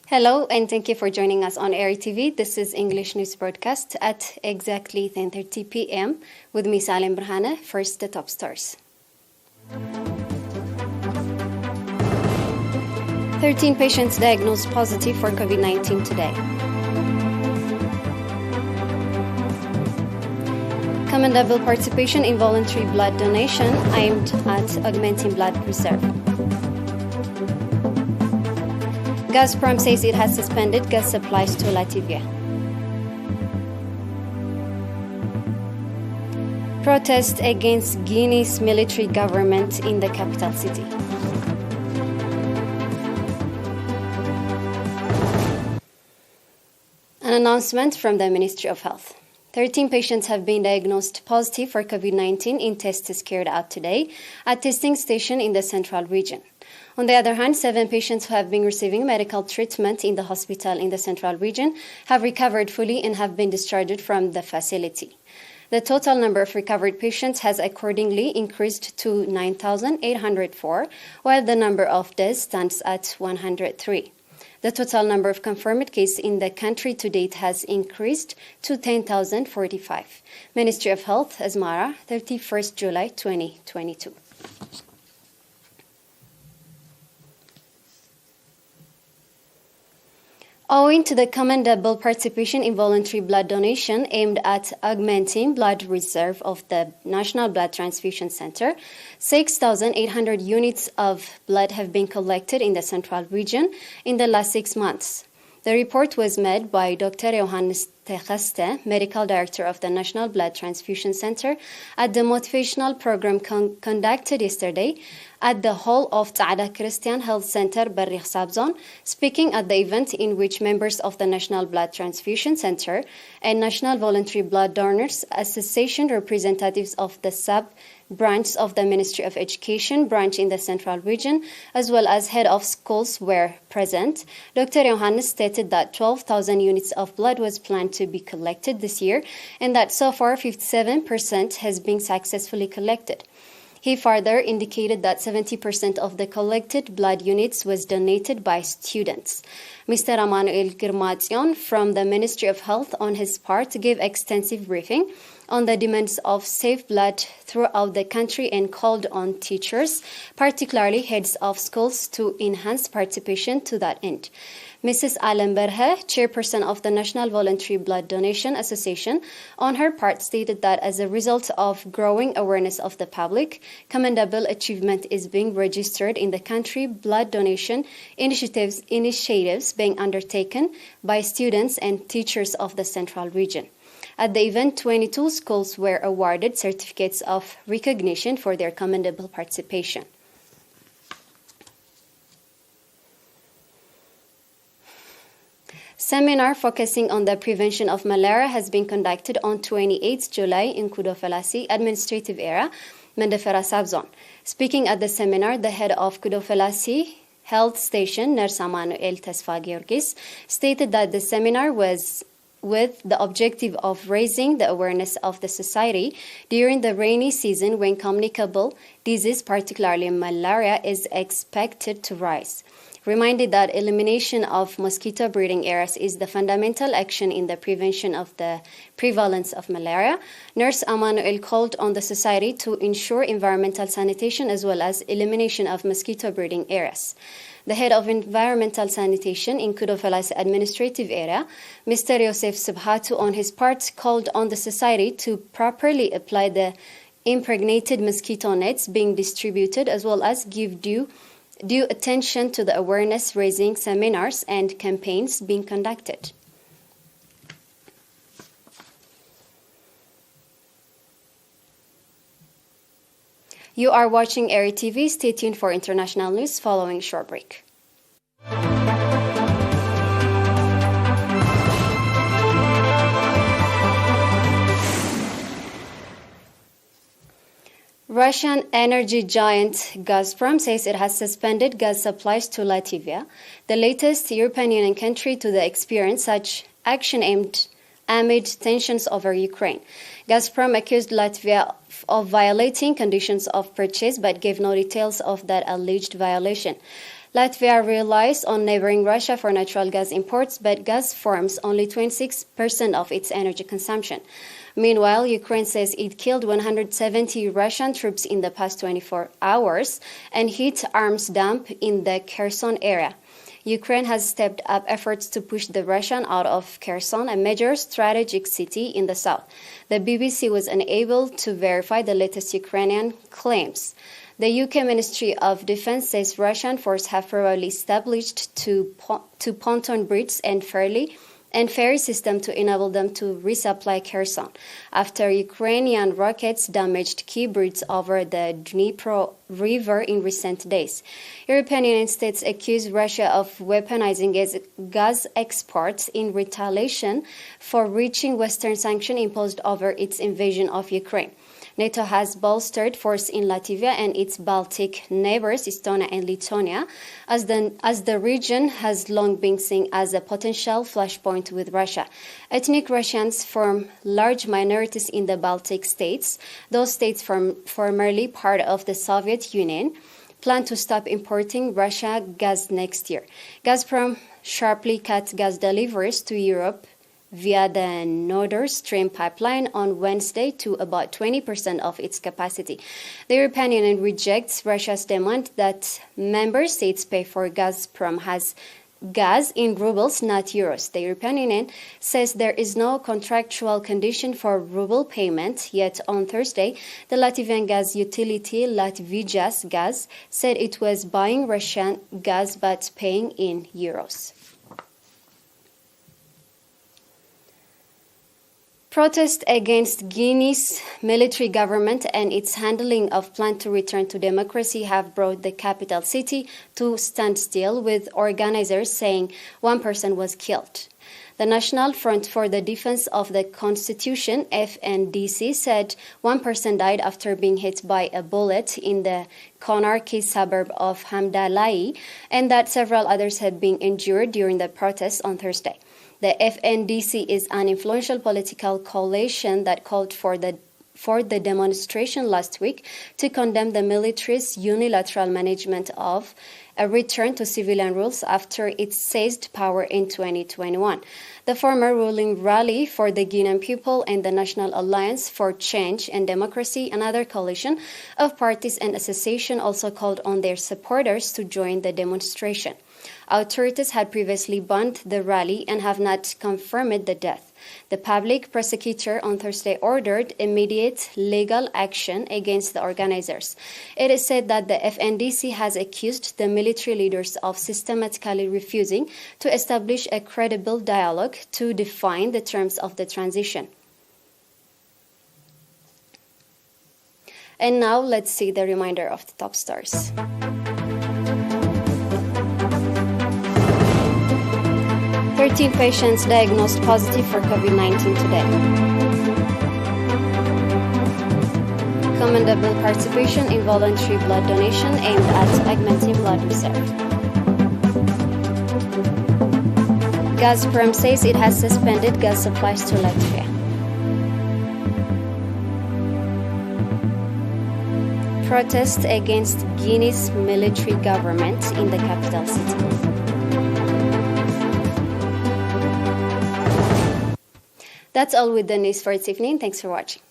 Hello, and thank you for joining us on ERi-TV. This is English news broadcast at exactly 10:30 p.m. with me, Salim Brhane. First, the top stars. 13 patients diagnosed positive for COVID-19 today. Commendable participation in voluntary blood donation aimed at augmenting blood reserve. Gazprom says it has suspended gas supplies to Latvia. Protest against Guinea's military government in the capital city. An announcement from the Ministry of Health. 13 patients have been diagnosed positive for COVID-19 in tests carried out today at testing station in the central region. On the other hand, 7 patients who have been receiving medical treatment in the hospital in the central region have recovered fully and have been discharged from the facility. The total number of recovered patients has accordingly increased to 9,804, while the number of deaths stands at 103. The total number of confirmed cases in the country to date has increased to 10,045. Ministry of Health, Asmara, 31st July 2022. Owing to the commendable participation in voluntary blood donation aimed at augmenting blood reserve of the National Blood Transfusion Center, 6,800 units of blood have been collected in the central region in the last 6 months. The report was made by Dr. Johannes Techaste, Medical Director of the National Blood Transfusion Center, at the motivational program conducted yesterday at the hall of Ta'ada Christian Health Center, Barrikh Sabzon, speaking at the event in which members of the National Blood Transfusion Center and National Voluntary Blood Donors Association representatives of the sub-branch of the Ministry of Education branch in the central region, as well as head of schools were present. Dr. Johannes stated that 12,000 units of blood was planned to be collected this year and that so far 57% has been successfully collected. He further indicated that 70% of the collected blood units was donated by students. Mr. Emmanuel Girmatzion from the Ministry of Health on his part gave extensive briefing on the demands of safe blood throughout the country and called on teachers, particularly heads of schools, to enhance participation to that end. Mrs. Alan Berhe, chairperson of the National Voluntary Blood Donation Association, on her part stated that as a result of growing awareness of the public, commendable achievement is being registered in the country, blood donation initiatives being undertaken by students and teachers of the central region. At the event, 22 schools were awarded certificates of recognition for their commendable participation. Seminar focusing on the prevention of malaria has been conducted on 28 July in Kudofelasi administrative area, Mendefera Sabzon. Speaking at the seminar, the head of Kudofelasi Health Station, Nurse Emmanuel Tesfa Georgis, stated that the seminar was with the objective of raising the awareness of the society during the rainy season when communicable disease, particularly malaria, is expected to rise. Reminded that elimination of mosquito breeding areas is the fundamental action in the prevention of the prevalence of malaria, Nurse Emmanuel called on the society to ensure environmental sanitation as well as elimination of mosquito breeding areas. The head of environmental sanitation in Kudofelasi administrative area, Mr. Yosef Subhatu, on his part, called on the society to properly apply the impregnated mosquito nets being distributed as well as give due attention to the awareness-raising seminars and campaigns being conducted. You are watching ERi-TV. Stay tuned for international news following a short break. Russian energy giant Gazprom says it has suspended gas supplies to Latvia, the latest European Union country to experience such action aimed amid tensions over Ukraine. Gazprom accused Latvia of violating conditions of purchase but gave no details of that alleged violation. Latvia relies on neighboring Russia for natural gas imports, but gas forms only 26% of its energy consumption. Meanwhile, Ukraine says it killed 170 Russian troops in the past 24 hours and hit arms dump in the Kherson area. Ukraine has stepped up efforts to push the Russian out of Kherson, a major strategic city in the south. The BBC was unable to verify the latest Ukrainian claims. The UK Ministry of Defense says Russian forces have probably established two pontoon bridges and ferry system to enable them to resupply Kherson after Ukrainian rockets damaged key bridges over the Dnipro River in recent days. European Union states accuse Russia of weaponizing its gas exports in retaliation for reaching Western sanctions imposed over its invasion of Ukraine. NATO has bolstered force in Latvia and its Baltic neighbors, Estonia and Lithuania, as the region has long been seen as a potential flashpoint with Russia. Ethnic Russians form large minorities in the Baltic states. Those states, formerly part of the Soviet Union, plan to stop importing Russian gas next year. Gazprom sharply cut gas deliveries to Europe via the Nord Stream pipeline on Wednesday to about 20% of its capacity. The European Union rejects Russia's demand that member states pay for Gazprom has gas in rubles, not euros. The European Union says there is no contractual condition for ruble payment, yet on Thursday, the Latvian gas utility Latvijas Gas said it was buying Russian gas but paying in euros. Protests against Guinea's military government and its handling of plan to return to democracy have brought the capital city to standstill, with organizers saying one person was killed. The National Front for the Defense of the Constitution, FNDC, said one person died after being hit by a bullet in the Konarki suburb of Hamdalai, and that several others had been injured during the protests on Thursday. The FNDC is an influential political coalition that called for the demonstration last week to condemn the military's unilateral management of a return to civilian rules after it seized power in 2021. The former ruling Rally for the Guinean People and the National Alliance for Change and Democracy, another coalition of parties and associations, also called on their supporters to join the demonstration. Authorities had previously banned the rally and have not confirmed the death. The public prosecutor on Thursday ordered immediate legal action against the organizers. It is said that the FNDC has accused the military leaders of systematically refusing to establish a credible dialogue to define the terms of the transition. And now let's see the reminder of the top stories. 13 patients diagnosed positive for COVID-19 today. Commendable participation in voluntary blood donation aimed at augmenting blood reserve. Gazprom says it has suspended gas supplies to Latvia. Protest against Guinea's military government in the capital city. That's all with the news for this evening. Thanks for watching.